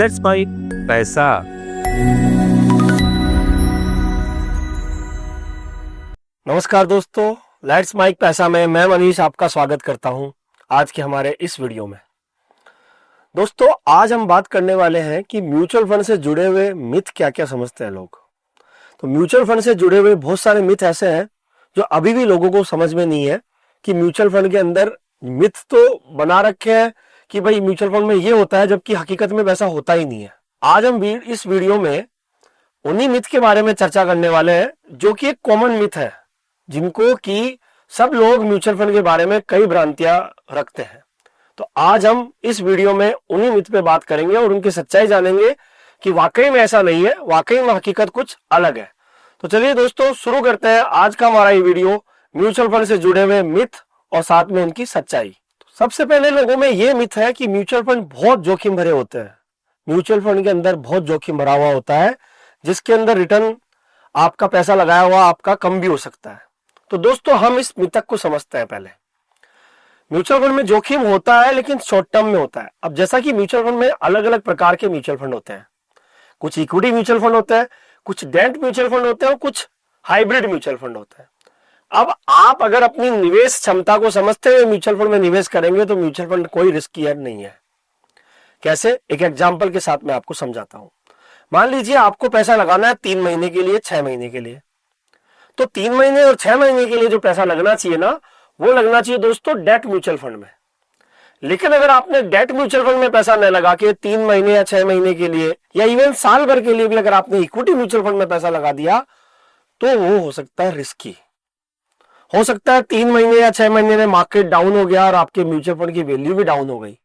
Let's buy पैसा। नमस्कार दोस्तों, लेट्स माइक पैसा में मैं मनीष आपका स्वागत करता हूं आज के हमारे इस वीडियो में। दोस्तों, आज हम बात करने वाले हैं कि म्यूचुअल फंड से जुड़े हुए मिथ क्या क्या समझते हैं लोग। तो म्यूचुअल फंड से जुड़े हुए बहुत सारे मिथ ऐसे हैं जो अभी भी लोगों को समझ में नहीं है कि म्यूचुअल फंड के अंदर मिथ तो बना रखे हैं कि भाई म्यूचुअल फंड में ये होता है, जबकि हकीकत में वैसा होता ही नहीं है। आज हम इस वीडियो में उन्हीं मिथ के बारे में चर्चा करने वाले हैं जो कि एक कॉमन मिथ है, जिनको कि सब लोग म्यूचुअल फंड के बारे में कई भ्रांतियां रखते हैं। तो आज हम इस वीडियो में उन्हीं मिथ पे बात करेंगे और उनकी सच्चाई जानेंगे कि वाकई में ऐसा नहीं है, वाकई में हकीकत कुछ अलग है। तो चलिए दोस्तों, शुरू करते हैं आज का हमारा ये वीडियो, म्यूचुअल फंड से जुड़े हुए मिथ और साथ में उनकी सच्चाई। सबसे पहले लोगों में ये मिथ है कि म्यूचुअल फंड बहुत जोखिम भरे होते हैं। म्यूचुअल फंड के अंदर बहुत जोखिम भरा हुआ होता है, जिसके अंदर रिटर्न आपका पैसा लगाया हुआ आपका कम भी हो सकता है। तो दोस्तों, हम इस मिथक को समझते हैं। पहले म्यूचुअल फंड में जोखिम होता है, लेकिन शॉर्ट टर्म में होता है। अब जैसा कि म्यूचुअल फंड में अलग अलग प्रकार के म्यूचुअल फंड होते हैं, कुछ इक्विटी म्यूचुअल फंड होते हैं, कुछ डेट म्यूचुअल फंड होते हैं और कुछ हाइब्रिड म्यूचुअल फंड होते हैं। अब आप अगर अपनी निवेश क्षमता को समझते हुए म्यूचुअल फंड में निवेश करेंगे तो म्यूचुअल फंड कोई रिस्की नहीं है। कैसे? एक एग्जांपल के साथ मैं आपको समझाता हूं। मान लीजिए आपको पैसा लगाना है 3 महीने के लिए, 6 महीने के लिए। तो 3 महीने और 6 महीने के लिए जो पैसा लगना चाहिए ना, वो लगना चाहिए दोस्तों डेट म्यूचुअल फंड में। लेकिन अगर आपने डेट म्यूचुअल फंड में पैसा न लगा के 3 महीने या 6 महीने के लिए या इवन साल भर के लिए भी अगर आपने इक्विटी म्यूचुअल फंड में पैसा लगा दिया, तो वो हो सकता है रिस्की। हो सकता है 3 महीने या 6 महीने में मार्केट डाउन हो गया और आपके म्यूचुअल फंड की वैल्यू भी डाउन हो गई।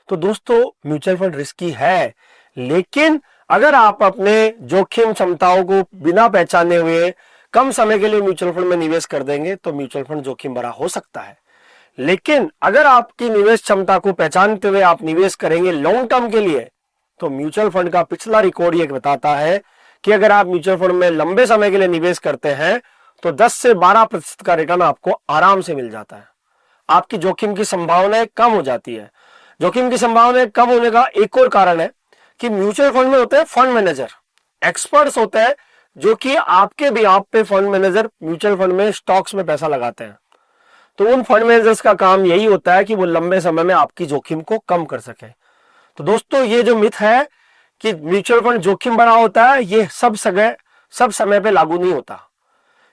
तो दोस्तों, म्यूचुअल फंड रिस्की है, लेकिन अगर आप अपने जोखिम क्षमताओं को बिना पहचाने हुए कम समय के लिए म्यूचुअल फंड में निवेश कर देंगे तो म्यूचुअल फंड जोखिम भरा हो सकता है। लेकिन अगर आपकी निवेश क्षमता को पहचानते हुए आप निवेश करेंगे लॉन्ग टर्म के लिए, तो म्यूचुअल फंड का पिछला रिकॉर्ड ये बताता है कि अगर आप म्यूचुअल फंड में लंबे समय के लिए निवेश करते हैं तो 10 से 12% का रिटर्न आपको आराम से मिल जाता है। आपकी जोखिम की संभावनाएं कम हो जाती है। जोखिम की संभावनाएं कम होने का एक और कारण है कि म्यूचुअल फंड में होते हैं फंड मैनेजर, एक्सपर्ट्स होते हैं जो कि आपके बिहाफ पे फंड मैनेजर म्यूचुअल फंड में स्टॉक्स में पैसा लगाते हैं। तो उन फंड मैनेजर्स का काम यही होता है कि वो लंबे समय में आपकी जोखिम को कम कर सके। तो दोस्तों, ये जो मिथ है कि म्यूचुअल फंड जोखिम भरा होता है, ये सब समय पे लागू नहीं होता।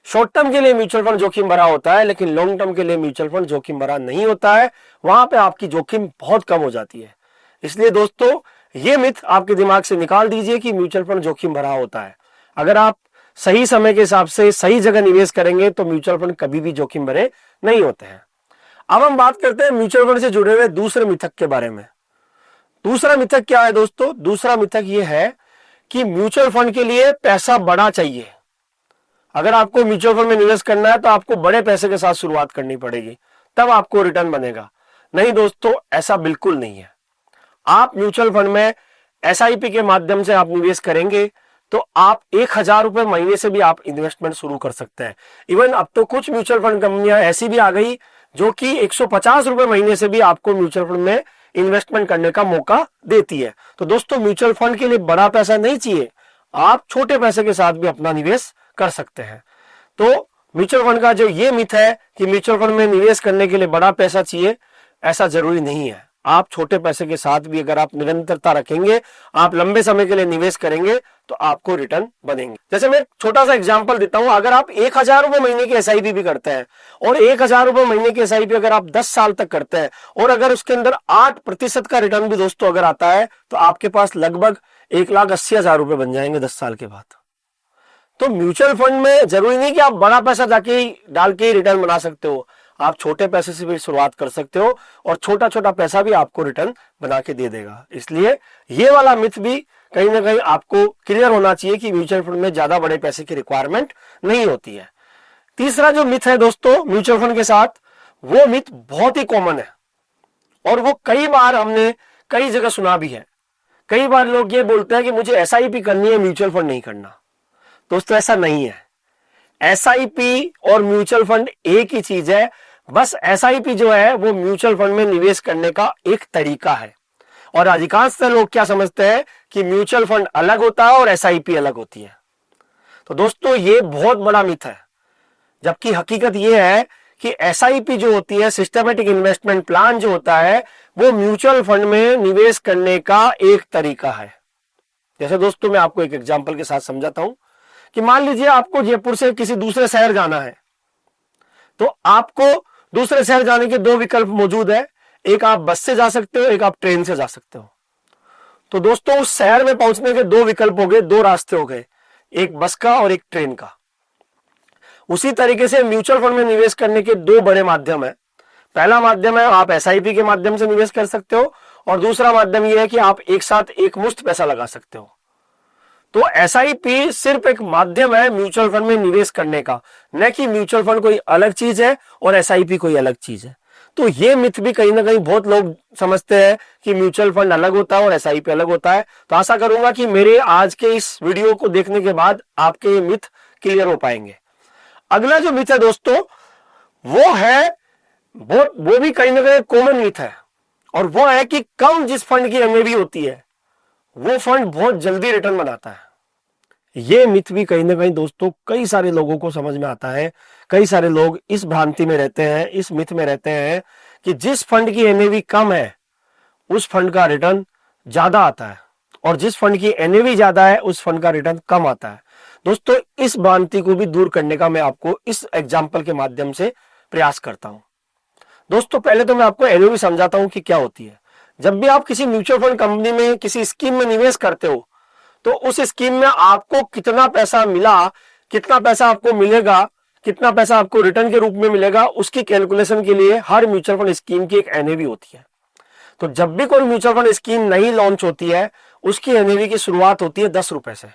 शॉर्ट टर्म के लिए म्यूचुअल फंड जोखिम भरा होता है, लेकिन लॉन्ग टर्म के लिए म्यूचुअल फंड जोखिम भरा नहीं होता है। वहां पे आपकी जोखिम बहुत कम हो जाती है। इसलिए दोस्तों, ये मिथ आपके दिमाग से निकाल दीजिए कि म्यूचुअल फंड जोखिम भरा होता है। अगर आप सही समय के हिसाब से सही जगह निवेश करेंगे तो म्यूचुअल फंड कभी भी जोखिम भरे नहीं होते हैं। अब हम बात करते हैं म्यूचुअल फंड से जुड़े हुए दूसरे मिथक के बारे में। दूसरा मिथक क्या है दोस्तों? दूसरा मिथक ये है कि म्यूचुअल फंड के लिए पैसा बड़ा चाहिए। अगर आपको म्यूचुअल फंड में निवेश करना है तो आपको बड़े पैसे के साथ शुरुआत करनी पड़ेगी, तब आपको रिटर्न बनेगा। नहीं दोस्तों, ऐसा बिल्कुल नहीं है। आप म्यूचुअल फंड में एसआईपी के माध्यम से आप निवेश करेंगे तो आप 1000 रुपए महीने से भी आप इन्वेस्टमेंट शुरू कर सकते हैं। इवन अब तो कुछ म्यूचुअल फंड कंपनियां ऐसी भी आ गई जो कि 150 रुपए महीने से भी आपको म्यूचुअल फंड में इन्वेस्टमेंट करने का मौका देती है। तो दोस्तों, म्यूचुअल फंड के लिए बड़ा पैसा नहीं चाहिए, आप छोटे पैसे के साथ भी अपना निवेश कर सकते हैं। तो म्यूचुअल फंड का जो ये मिथ है कि म्यूचुअल फंड में निवेश करने के लिए बड़ा पैसा चाहिए, ऐसा जरूरी नहीं है। आप छोटे पैसे के साथ भी अगर आप निरंतरता रखेंगे, आप लंबे समय के लिए निवेश करेंगे तो आपको रिटर्न बनेंगे। जैसे मैं छोटा सा एग्जांपल देता हूं, अगर आप 1000 रुपए महीने की एसआईपी भी करते हैं और 1000 रुपए महीने की एसआईपी अगर आप 10 साल तक करते हैं और अगर उसके अंदर 8% का रिटर्न भी दोस्तों अगर आता है, तो आपके पास लगभग 1,80,000 रुपए बन जाएंगे 10 साल के बाद। तो म्यूचुअल फंड में जरूरी नहीं कि आप बड़ा पैसा जाके डाल के ही रिटर्न बना सकते हो, आप छोटे पैसे से भी शुरुआत कर सकते हो और छोटा छोटा पैसा भी आपको रिटर्न बना के दे देगा। इसलिए ये वाला मिथ भी कहीं ना कहीं आपको क्लियर होना चाहिए कि म्यूचुअल फंड में ज्यादा बड़े पैसे की रिक्वायरमेंट नहीं होती है। तीसरा जो मिथ है दोस्तों म्यूचुअल फंड के साथ, वो मिथ बहुत ही कॉमन है और वो कई बार हमने कई जगह सुना भी है। कई बार लोग ये बोलते हैं कि मुझे एसआईपी करनी है, म्यूचुअल फंड नहीं करना। दोस्तों, ऐसा नहीं है। एसआईपी और म्यूचुअल फंड एक ही चीज है। बस एसआईपी जो है वो म्यूचुअल फंड में निवेश करने का एक तरीका है और अधिकांशतः लोग क्या समझते हैं कि म्यूचुअल फंड अलग होता है और एसआईपी अलग होती है। तो दोस्तों ये बहुत बड़ा मिथ है, जबकि हकीकत ये है कि एसआईपी जो होती है, सिस्टमेटिक इन्वेस्टमेंट प्लान जो होता है, वो म्यूचुअल फंड में निवेश करने का एक तरीका है। जैसे दोस्तों मैं आपको एक एग्जांपल के साथ समझाता हूं कि मान लीजिए आपको जयपुर से किसी दूसरे शहर जाना है, तो आपको दूसरे शहर जाने के दो विकल्प मौजूद है, एक आप बस से जा सकते हो, एक आप ट्रेन से जा सकते हो। तो दोस्तों उस शहर में पहुंचने के दो विकल्प हो गए, दो रास्ते हो गए, एक बस का और एक ट्रेन का। उसी तरीके से म्यूचुअल फंड में निवेश करने के दो बड़े माध्यम है। पहला माध्यम है आप एसआईपी के माध्यम से निवेश कर सकते हो, और दूसरा माध्यम यह है कि आप एक साथ एक मुश्त पैसा लगा सकते हो। तो एसआईपी सिर्फ एक माध्यम है म्यूचुअल फंड में निवेश करने का, न कि म्यूचुअल फंड कोई अलग चीज है और एसआईपी कोई अलग चीज है। तो ये मिथ भी कहीं ना कहीं बहुत लोग समझते हैं कि म्यूचुअल फंड अलग होता है और एसआईपी अलग होता है। तो आशा करूंगा कि मेरे आज के इस वीडियो को देखने के बाद आपके ये मिथ क्लियर हो पाएंगे। अगला जो मिथ है दोस्तों, वो है वो भी कहीं ना कहीं कॉमन मिथ है, और वो है कि कम जिस फंड की एनएवी होती है वो फंड बहुत जल्दी रिटर्न बनाता है। ये मिथ भी कहीं ना कहीं दोस्तों कई सारे लोगों को समझ में आता है। कई सारे लोग इस भ्रांति में रहते हैं, इस मिथ में रहते हैं कि जिस फंड की एनएवी कम है उस फंड का रिटर्न ज्यादा आता है, और जिस फंड की एनएवी ज्यादा है उस फंड का रिटर्न कम आता है। दोस्तों इस भ्रांति को भी दूर करने का मैं आपको इस एग्जाम्पल के माध्यम से प्रयास करता हूं। दोस्तों पहले तो मैं आपको एनएवी समझाता हूं कि क्या होती है। जब भी आप किसी म्यूचुअल फंड कंपनी में किसी स्कीम में निवेश करते हो, तो उस स्कीम में आपको कितना पैसा मिला, कितना पैसा आपको मिलेगा, कितना पैसा आपको रिटर्न के रूप में मिलेगा, उसकी कैलकुलेशन के लिए हर म्यूचुअल फंड स्कीम की एक एनएवी होती है। तो जब भी कोई म्यूचुअल फंड स्कीम नई लॉन्च होती है, उसकी एनएवी की शुरुआत होती है 10 रुपए से,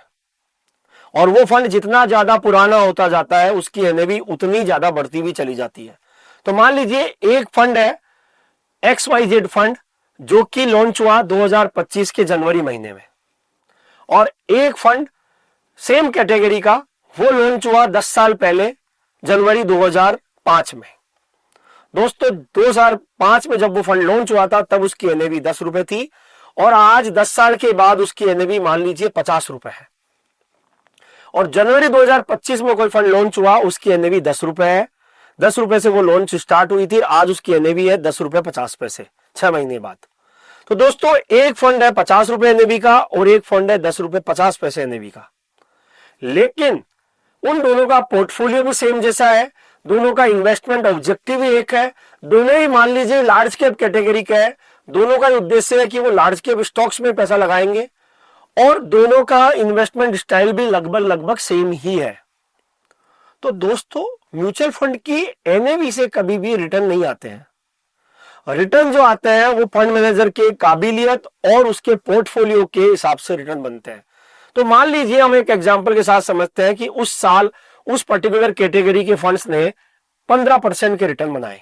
और वो फंड जितना ज्यादा पुराना होता जाता है उसकी एनएवी उतनी ज्यादा बढ़ती हुई चली जाती है। तो मान लीजिए एक फंड है XYZ फंड, जो कि लॉन्च हुआ 2025 के जनवरी महीने में, और एक फंड सेम कैटेगरी का वो लॉन्च हुआ 10 साल पहले जनवरी 2005 में। दोस्तों 2005 में जब वो फंड लॉन्च हुआ था तब उसकी एनएवी 10 रुपए थी, और आज 10 साल के बाद उसकी एनएवी मान लीजिए 50 रुपए है। और जनवरी 2025 में कोई फंड लॉन्च हुआ, उसकी एनएवी 10 रुपए है। 10 रुपए से वो लॉन्च स्टार्ट हुई थी, आज उसकी एनएवी है 10 रुपए 50 पैसे 6 महीने बाद। तो दोस्तों एक फंड है 50 रुपए एनएवी का और एक फंड है 10 रुपए 50 पैसे एनएवी का, लेकिन उन दोनों का पोर्टफोलियो भी सेम जैसा है, दोनों का इन्वेस्टमेंट ऑब्जेक्टिव भी एक है, दोनों ही मान लीजिए लार्ज कैप कैटेगरी का है, दोनों का उद्देश्य है कि वो लार्ज कैप स्टॉक्स में पैसा लगाएंगे, और दोनों का इन्वेस्टमेंट स्टाइल भी लगभग सेम ही है। तो दोस्तों म्यूचुअल फंड की एनएवी से कभी भी रिटर्न नहीं आते हैं। रिटर्न जो आते हैं वो फंड मैनेजर के काबिलियत और उसके पोर्टफोलियो के हिसाब से रिटर्न बनते हैं। तो मान लीजिए हम एक एग्जांपल के साथ समझते हैं कि उस साल उस पर्टिकुलर कैटेगरी के फंड्स ने 15% के रिटर्न बनाए।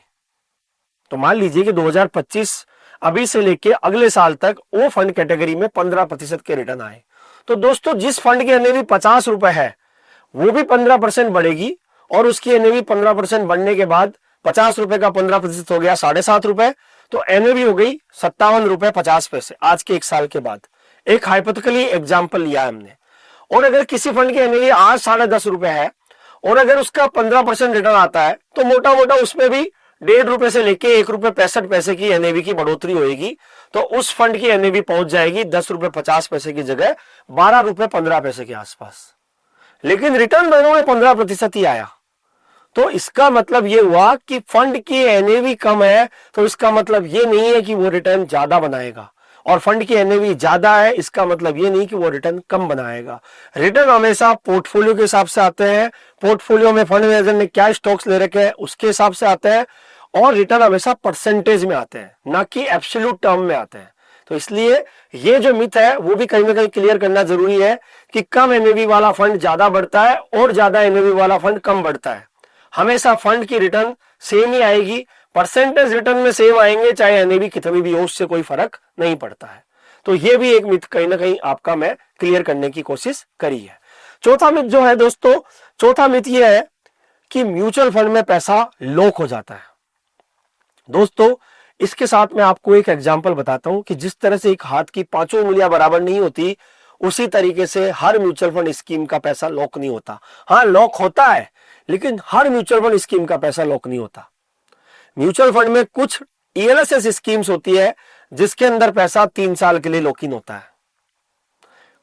तो मान लीजिए कि 2025 अभी से लेके अगले साल तक वो फंड कैटेगरी में 15% के रिटर्न आए। तो दोस्तों जिस फंड की एनएवी 50 रुपए है वो भी 15% बढ़ेगी, और उसकी एनएवी 15% बढ़ने के बाद 50 रुपए का 15% हो गया 7.5 रुपए, तो एनएवी हो गई 57 रुपए 50 पैसे आज के एक साल के बाद। एक हाइपोथेटिकली एग्जांपल लिया है हमने। और अगर किसी फंड की एनएवी आज 10.5 रुपए है और अगर उसका 15% रिटर्न आता है, तो मोटा मोटा उसमें भी 1.5 रुपए से लेके 1 रुपए 65 पैसे की एनएवी की बढ़ोतरी होगी। तो उस फंड की एनएवी पहुंच जाएगी 10 रुपए 50 पैसे की जगह 12 रुपए 15 पैसे के आसपास, लेकिन रिटर्न दोनों में 15% ही आया। तो इसका मतलब ये हुआ कि फंड की एनएवी कम है, तो इसका मतलब ये नहीं है कि वो रिटर्न ज्यादा बनाएगा, और फंड की एनएवी ज्यादा है इसका मतलब ये नहीं कि वो रिटर्न कम बनाएगा। रिटर्न हमेशा पोर्टफोलियो के हिसाब से आते हैं, पोर्टफोलियो में फंड मैनेजर ने क्या स्टॉक्स ले रखे हैं उसके हिसाब से आते हैं, और रिटर्न हमेशा परसेंटेज में आते हैं, ना कि एब्सोल्यूट टर्म में आते हैं। तो इसलिए ये जो मिथ है वो भी कहीं ना कहीं क्लियर करना जरूरी है कि कम एनएवी वाला फंड ज्यादा बढ़ता है और ज्यादा एनएवी वाला फंड कम बढ़ता है। हमेशा फंड की रिटर्न सेम ही आएगी, परसेंटेज रिटर्न में सेम आएंगे, चाहे एनएवी कितनी भी हो उससे कोई फर्क नहीं पड़ता है। तो ये भी एक मिथ कहीं ना कहीं आपका मैं क्लियर करने की कोशिश करी है। चौथा मिथ जो है दोस्तों, चौथा मिथ ये है कि म्यूचुअल फंड में पैसा लॉक हो जाता है। दोस्तों इसके साथ मैं आपको एक एग्जांपल बताता हूं कि जिस तरह से एक हाथ की पांचों उंगलियां बराबर नहीं होती, उसी तरीके से हर म्यूचुअल फंड स्कीम का पैसा लॉक नहीं होता। हाँ, लॉक होता है, लेकिन हर म्यूचुअल फंड स्कीम का पैसा लॉक नहीं होता। म्यूचुअल फंड में कुछ ईएलएसएस स्कीम्स होती है जिसके अंदर पैसा 3 साल के लिए लॉक इन होता है।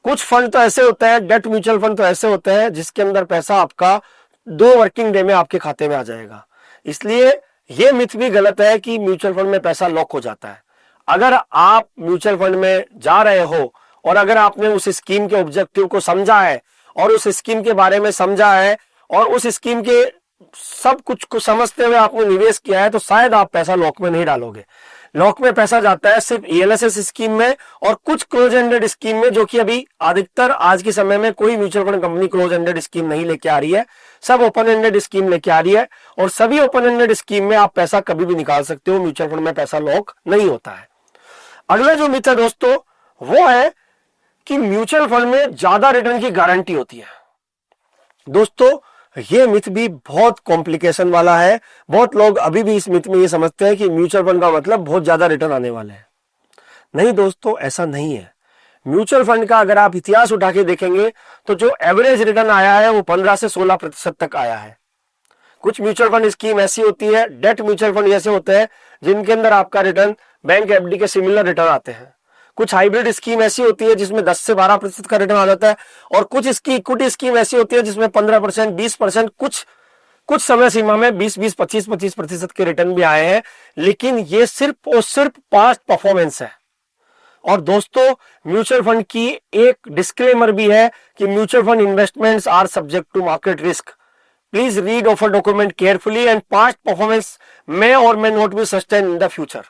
कुछ फंड तो ऐसे होते हैं, डेट म्यूचुअल फंड तो ऐसे होते हैं जिसके अंदर पैसा आपका 2 वर्किंग डे में आपके खाते में आ जाएगा। इसलिए यह मिथ भी गलत है कि म्यूचुअल फंड में पैसा लॉक हो जाता है। अगर आप म्यूचुअल फंड में जा रहे हो और अगर आपने उस स्कीम के ऑब्जेक्टिव को समझा है और उस स्कीम के बारे में समझा है और उस स्कीम के सब कुछ को समझते हुए आपने निवेश किया है, तो शायद आप पैसा लॉक में नहीं डालोगे। लॉक में पैसा जाता है सिर्फ ईएलएसएस स्कीम में और कुछ क्लोज एंडेड स्कीम में, जो कि अभी अधिकतर आज के समय में कोई mutual fund company close ended scheme नहीं लेके आ रही है, सब ओपन एंडेड स्कीम लेके आ रही है। और सभी ओपन एंडेड स्कीम में आप पैसा कभी भी निकाल सकते हो, म्यूचुअल फंड में पैसा लॉक नहीं होता है। अगला जो मिथ है दोस्तों, वो है कि म्यूचुअल फंड में ज्यादा रिटर्न की गारंटी होती है। दोस्तों, ये मिथ भी बहुत कॉम्प्लिकेशन वाला है। बहुत लोग अभी भी इस मिथ में ये समझते हैं कि म्यूचुअल फंड का मतलब बहुत ज्यादा रिटर्न आने वाले हैं। नहीं दोस्तों, ऐसा नहीं है। म्यूचुअल फंड का अगर आप इतिहास उठा के देखेंगे तो जो एवरेज रिटर्न आया है वो 15 से 16% तक आया है। कुछ म्यूचुअल फंड स्कीम ऐसी होती है, डेट म्यूचुअल फंड जैसे होते हैं, जिनके अंदर आपका रिटर्न बैंक एफडी के सिमिलर रिटर्न आते हैं। कुछ हाइब्रिड स्कीम ऐसी होती है जिसमें 10 से 12% का रिटर्न आ जाता है और कुछ इसकी इक्विटी स्कीम ऐसी होती है जिसमें 15%, 20%, कुछ समय सीमा में 20, 25% के रिटर्न भी आए हैं। लेकिन ये सिर्फ और सिर्फ पास्ट परफॉर्मेंस है। और दोस्तों, म्यूचुअल फंड की एक डिस्क्लेमर भी है कि mutual fund investments are subject to market risk. Please read offer document carefully and past performance may or may not be sustain in the future.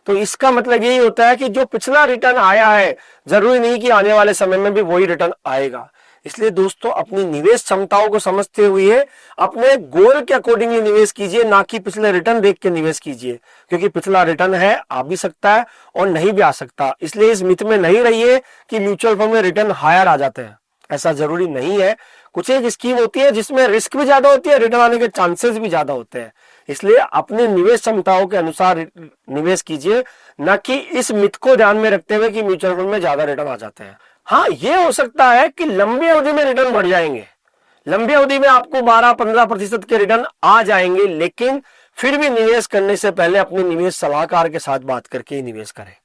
तो इसका मतलब यही होता है कि जो पिछला रिटर्न आया है, जरूरी नहीं कि आने वाले समय में भी वही रिटर्न आएगा। इसलिए दोस्तों, अपनी निवेश क्षमताओं को समझते हुए अपने गोल के अकॉर्डिंगली निवेश कीजिए, ना कि पिछले रिटर्न देख के निवेश कीजिए, क्योंकि पिछला रिटर्न है, आ भी सकता है और नहीं भी आ सकता। इसलिए इस मिथ में नहीं रहिए कि म्यूचुअल फंड में रिटर्न हायर आ जाते हैं, ऐसा जरूरी नहीं है। कुछ एक स्कीम होती है जिसमें रिस्क भी ज्यादा होती है, रिटर्न आने के चांसेस भी ज्यादा होते हैं। इसलिए अपने निवेश क्षमताओं के अनुसार निवेश कीजिए, न कि इस मिथ को ध्यान में रखते हुए कि म्यूचुअल फंड में ज्यादा रिटर्न आ जाते हैं। हाँ, ये हो सकता है कि लंबी अवधि में रिटर्न बढ़ जाएंगे, लंबी अवधि में आपको 12-15% के रिटर्न आ जाएंगे, लेकिन फिर भी निवेश करने से पहले अपने निवेश सलाहकार के साथ बात करके ही निवेश करें।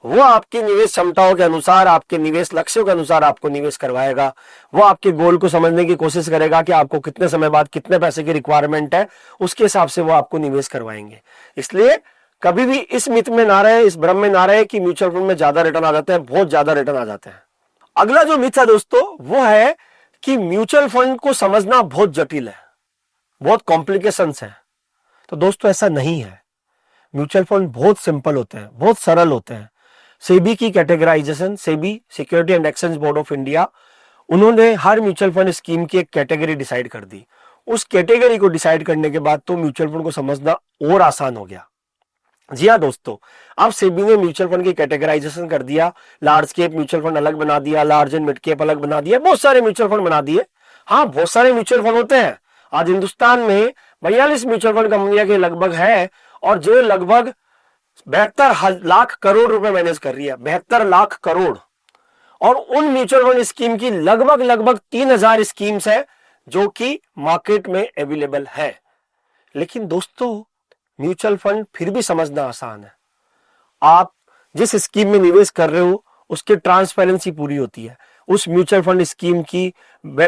वो आपकी निवेश क्षमताओं के अनुसार, आपके निवेश लक्ष्यों के अनुसार आपको निवेश करवाएगा। वो आपके गोल को समझने की कोशिश करेगा कि आपको कितने समय बाद कितने पैसे की रिक्वायरमेंट है, उसके हिसाब से वो आपको निवेश करवाएंगे। इसलिए कभी भी इस मिथ में ना रहे, इस भ्रम में ना रहे कि म्यूचुअल फंड में ज्यादा रिटर्न आ जाते हैं, बहुत ज्यादा रिटर्न आ जाते हैं। अगला जो मिथ है दोस्तों, वो है कि म्यूचुअल फंड को समझना बहुत जटिल है, बहुत कॉम्प्लिकेशंस है। तो दोस्तों, ऐसा नहीं है। म्यूचुअल फंड बहुत सिंपल होते हैं, बहुत सरल होते हैं। सेबी की categorisation, SEBI security and exchange board of India, उन्होंने हर म्यूचुअल फंड स्कीम की एक कैटेगरी डिसाइड कर दी। उस कैटेगरी को डिसाइड करने के बाद तो म्यूचुअल फंड को समझना और आसान हो गया। जी हाँ दोस्तों, अब सेबी ने म्यूचुअल फंड की कैटेगराइजेशन कर दिया, लार्ज कैप म्यूचुअल फंड अलग बना दिया, लार्ज एंड मिड कैप अलग बना दिया, बहुत सारे म्यूचुअल फंड बना दिए। हाँ, बहुत सारे म्यूचुअल फंड होते हैं। आज हिंदुस्तान में 42 म्यूचुअल फंड कंपनियां के लगभग है और जो लगभग 72 लाख करोड़ रुपए मैनेज कर रही है, 72 लाख करोड़। और उन म्यूचुअल फंड स्कीम की लगभग 3000 स्कीम्स है जो कि मार्केट में अवेलेबल है। लेकिन दोस्तों, म्यूचुअल फंड फिर भी समझना आसान है। आप जिस स्कीम में निवेश कर रहे हो उसकी ट्रांसपेरेंसी पूरी होती है। उस म्यूचुअल फंड स्कीम की,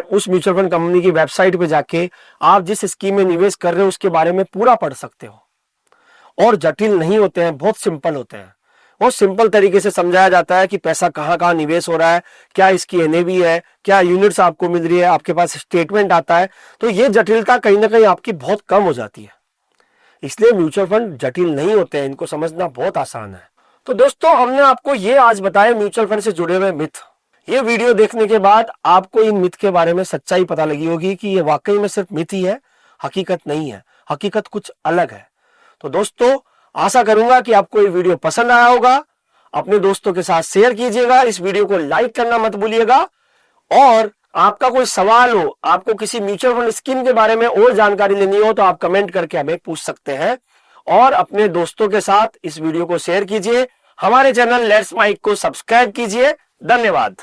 उस म्यूचुअल फंड कंपनी की वेबसाइट पे जाके आप जिस स्कीम में निवेश कर रहे हो उसके बारे में पूरा पढ़ सकते हो। और जटिल नहीं होते हैं, बहुत सिंपल होते हैं। बहुत सिंपल तरीके से समझाया जाता है कि पैसा कहाँ कहाँ निवेश हो रहा है, क्या इसकी एनएवी है, क्या यूनिट्स आपको मिल रही है, आपके पास स्टेटमेंट आता है। तो ये जटिलता कहीं ना कहीं आपकी बहुत कम हो जाती है। इसलिए म्यूचुअल फंड जटिल नहीं होते हैं, इनको समझना बहुत आसान है। तो दोस्तों, हमने आपको ये आज बताया म्यूचुअल फंड से जुड़े हुए मिथ। ये वीडियो देखने के बाद आपको इन मिथ के बारे में सच्चाई पता लगी होगी कि ये वाकई में सिर्फ मिथ ही है, हकीकत नहीं है, हकीकत कुछ अलग है। तो दोस्तों, आशा करूंगा कि आपको ये वीडियो पसंद आया होगा। अपने दोस्तों के साथ शेयर कीजिएगा, इस वीडियो को लाइक करना मत भूलिएगा। और आपका कोई सवाल हो, आपको किसी म्यूचुअल फंड स्कीम के बारे में और जानकारी लेनी हो, तो आप कमेंट करके हमें पूछ सकते हैं और अपने दोस्तों के साथ इस वीडियो को शेयर कीजिए। हमारे चैनल लेट्स माइक को सब्सक्राइब कीजिए। धन्यवाद।